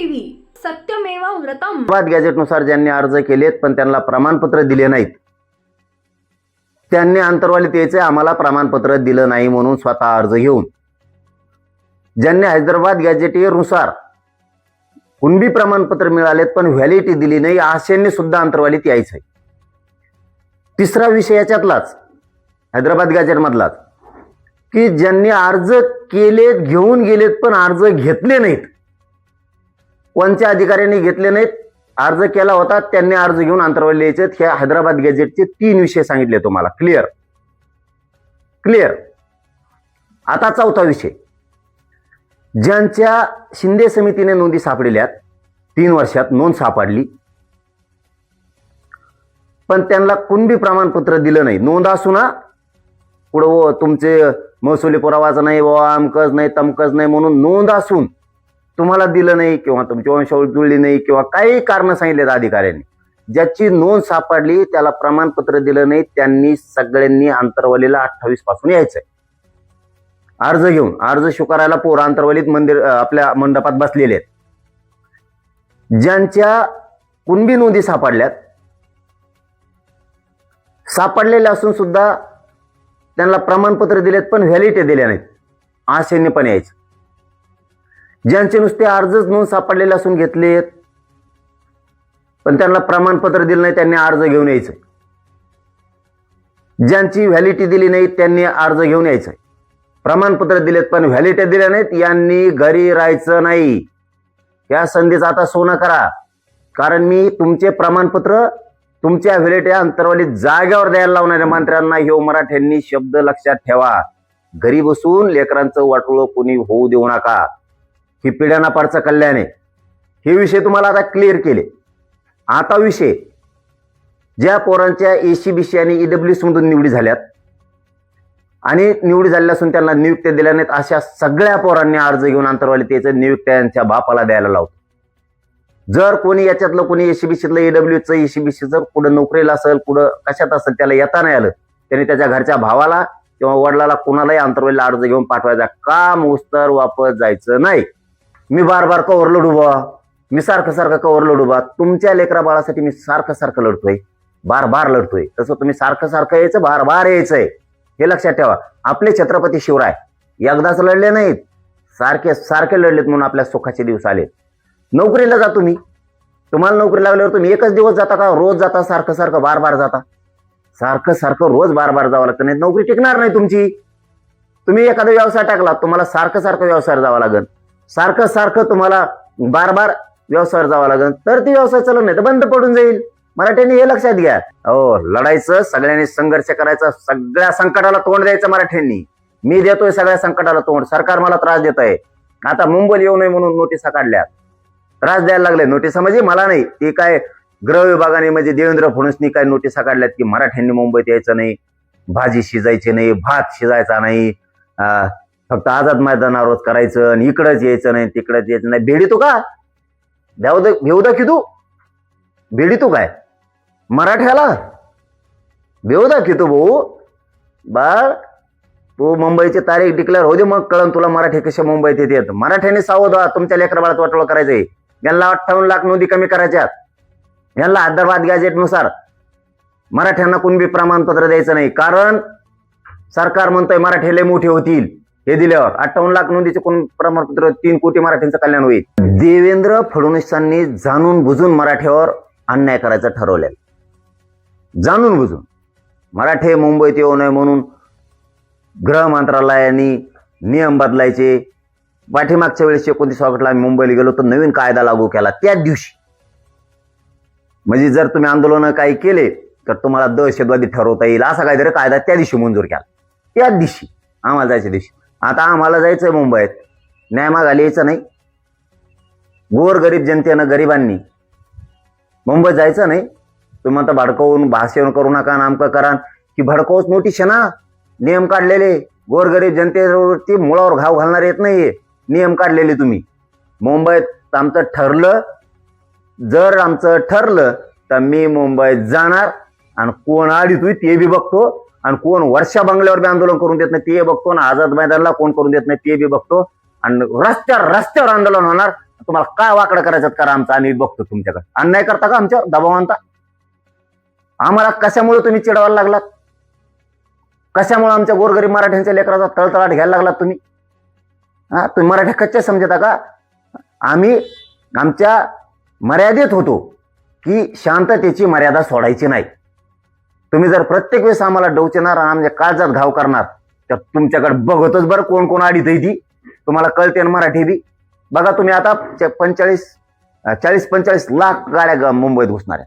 TV सत्यमेव व्रतम. गॅजेटनुसार ज्यांनी अर्ज केलेत पण त्यांना प्रमाणपत्र दिले नाहीत, त्यांनी आंतरवालीत यायचे आम्हाला प्रमाणपत्र दिलं नाही म्हणून स्वतः अर्ज घेऊन. ज्यांनी हैदराबाद गॅजेटनुसार कुणबी प्रमाणपत्र मिळालेत पण व्हॅलिडिटी दिली नाही, अशांनी सुद्धा आंतरवालीत यायचंय. तिसरा विषय याच्यातलाच हैदराबाद गॅजेट मधलाच की ज्यांनी अर्ज केलेत, घेऊन गेलेत पण अर्ज घेतले नाहीत. कोणत्या अधिकाऱ्यांनी घेतले नाहीत, अर्ज केला होता त्यांनी अर्ज घेऊन आंतरवाली यायचे. ह्या हैदराबाद गॅजेटचे 3 विषय सांगितले तुम्हाला. Clear clear. आता चौथा विषय, ज्यांच्या शिंदे समितीने नोंदी सापडल्यात 3 वर्षात नोंद सापडली पण त्यांना कुणबी प्रमाणपत्र दिलं नाही. नोंद असू ना पुढं तुमचे महसुली पुरावाच नाही, अमकच नाही तमकच नाही म्हणून नोंद असून तुम्हाला दिलं नाही किंवा तुमची वंशावळ जुळली नाही किंवा काही कारण सांगितलेत अधिकाऱ्यांनी, ज्याची नोंद सापडली त्याला प्रमाणपत्र दिलं नाही, त्यांनी सगळ्यांनी आंतरवालीला 28 पासून यायचंय अर्ज घेऊन. अर्ज स्वीकारायला पोर आंतरवालीत मंदिर आपल्या मंडपात बसलेले आहेत. ज्यांच्या कुणबी नोंदी सापडलेल्या असून सुद्धा त्यांना प्रमाणपत्र दिलेत पण व्हॅलिडिटी दिल्या नाहीत, अशांनी पण यायचं. ज्यांचे नुसते अर्जच नोंद सापडलेले असून घेतलेत पण त्यांना प्रमाणपत्र दिलं नाही, त्यांनी अर्ज घेऊन यायचं. ज्यांची व्हॅलिडिटी दिली नाही त्यांनी अर्ज घेऊन यायचं. प्रमाणपत्र दिलेत पण व्हॅलिडिटी दिल्या नाहीत, यांनी घरी राहायचं नाही. या संधीचा आता सोनं करा, कारण मी तुमचे प्रमाणपत्र तुमच्या व्हॅलिडिटी अंतरवालीत जागेवर द्यायला लावणाऱ्या मंत्र्यांना ह्यो मराठ्यांनी शब्द लक्षात ठेवा. घरी बसून लेकरांचं वाटोळं कोणी होऊ देऊ नका. ही पिढ्यांना पारचं कल्याण आहे. हे विषय तुम्हाला आता क्लिअर केले. आता विषय, ज्या पोरांच्या एसीबीसी आणि ईडब्ल्यूएस मधून निवडी झाल्यात आणि निवडी झालेल्या असून त्यांना नियुक्त्या दिल्या नाहीत, अशा सगळ्या पोरांनी अर्ज घेऊन आंतरवालीत यायचं. नियुक्त्या त्यांच्या बापाला द्यायला लावतो. जर कोणी याच्यातलं कोणी एसीबीसीतलं ईडब्ल्यूएसचं एसीबीसी जर कुठं नोकरीला असेल कुठं कशात असेल त्याला येता नाही आलं, त्यांनी त्याच्या घरच्या भावाला किंवा वडिलाला कुणालाही आंतरवालीला अर्ज घेऊन पाठवायचा. काम उस्तर वापस जायचं नाही. मी बार कवर लढू बा, मी सारखं कवर लढू बा. तुमच्या लेकरा बाळासाठी मी सारखं लढतोय, बार लढतोय. तसं तुम्ही सारखं यायचं, बार यायचंय. हे लक्षात ठेवा. आपले छत्रपती शिवराय एकदाच लढले नाहीत, सारखे लढलेत म्हणून आपल्या सुखाचे दिवस आले. नोकरीला जा तुम्ही, तुम्हाला नोकरी लागल्यावर तुम्ही एकच दिवस जाता का रोज जाता? सारखं बार जाता? सारखं रोज बार जावं लागतं, नाही नोकरी टिकणार नाही तुमची. तुम्ही एखादा व्यवसाय टाकला, तुम्हाला सारखं व्यवसायावर जावं लागेल. सारखं तुम्हाला बार व्यवसायावर जावं लागेल, तर ती व्यवसाय चालू नाही तर बंद पडून जाईल. मराठ्यांनी हे लक्षात घ्या. हो, लढायचं, सगळ्यांनी संघर्ष करायचा, सगळ्या संकटाला तोंड द्यायचं मराठ्यांनी. मी देतोय सगळ्या संकटाला तोंड. सरकार मला त्रास देत आहे. आता मुंबईला येऊ नये म्हणून नोटिसा काढल्या, त्रास द्यायला लागले. नोटिसा म्हणजे मला नाही, ती काय गृह विभागाने म्हणजे देवेंद्र फडणवीसनी काय नोटिसा काढल्यात की मराठ्यांनी मुंबईत यायचं नाही, भाजी शिजायची नाही, भात शिजायचा नाही, फक्त आझाद मैदानावरच करायचं आणि इकडंच यायचं नाही तिकडंच यायचं नाही. भेडी तू का भेऊ दा की तू भेडी तू काय मराठ्याला भेऊ दा की तू भाऊ बाळ. तू मुंबईची तारीख डिक्लेअर होऊ दे, मग कळण तुला मराठी कशा मुंबईत येतात. मराठ्यांनी सावध व्हा, तुमच्या लेकरा बाळात वाटोळं करायचंय. यांना 58 लाख नोंदी कमी करायच्यात. यांना हैदराबाद गॅजेटनुसार मराठ्यांना कुणबी प्रमाणपत्र द्यायचं नाही, कारण सरकार म्हणतंय मराठी लय मोठे होतील. हे दिल्यावर 58 लाख नोंदीचे कोण प्रमाणपत्र 3 कोटी मराठ्यांचं कल्याण होईल. देवेंद्र फडणवीसांनी जाणून बुजून मराठ्यावर अन्याय करायचं ठरवलेलं. जाणून बुजून मराठे मुंबईत येऊ नये म्हणून गृह मंत्रालयाने नियम बदलायचे. पाठीमागच्या वेळेस 29 ऑगस्टला आम्ही मुंबईला गेलो तर नवीन कायदा लागू केला त्याच दिवशी. म्हणजे जर तुम्ही आंदोलन काही केले तर तुम्हाला दहशतवादी ठरवता येईल असा काहीतरी कायदा त्या दिवशी मंजूर केला. त्याच दिवशी आम्हाला जायच्या दिवशी. आता आम्हाला जायचंय मुंबईत, न्याय मागायला यायचं नाही. गोरगरीब जनतेनं, गरिबांनी मुंबईत जायचं नाही. तुम्ही म्हणता भडकवून भाषण करू नका, नामकं करा की भडकवूच नोटीस आहे ना. नियम काढलेले गोरगरीब जनतेवरती मुळावर घाव घालणार येत नाहीये. नियम काढलेले तुम्ही. मुंबईत आमचं ठरलं, जर आमचं ठरलं तर मी मुंबईत जाणार आणि कोण आडीतोय ते बी बघतो आणि कोण वर्षा बंगल्यावर बी आंदोलन करून देत नाही ते बघतो आणि आझाद मैदानला कोण करून देत नाही ते बी बघतो आणि रस्त्यावर आंदोलन होणार तुम्हाला काय वाकडं करायचं करा आमचं, आम्ही बघतो तुमच्याकडे. अन्याय करता का आमच्या दबाव आणता? आम्हाला कशामुळे तुम्ही चिडवायला लागलात? कशामुळे आमच्या गोरगरीब मराठ्यांच्या लेकराचा तळतळाट घ्यायला लागलात तुम्ही? हा, तुम्ही मराठ्या कच्च्या समजता का? आम्ही आमच्या मर्यादेत होतो की शांततेची मर्यादा सोडायची नाही. तुम्ही जर प्रत्येक वेळेस आम्हाला डोचणार आणि आमच्या काळजात घाव करणार तर तुमच्याकडे बघतच बरं कोण कोण आडीत ती तुम्हाला कळते ना मराठी बी. बघा तुम्ही आता 40-45 लाख गाड्या मुंबईत घुसणार आहेत.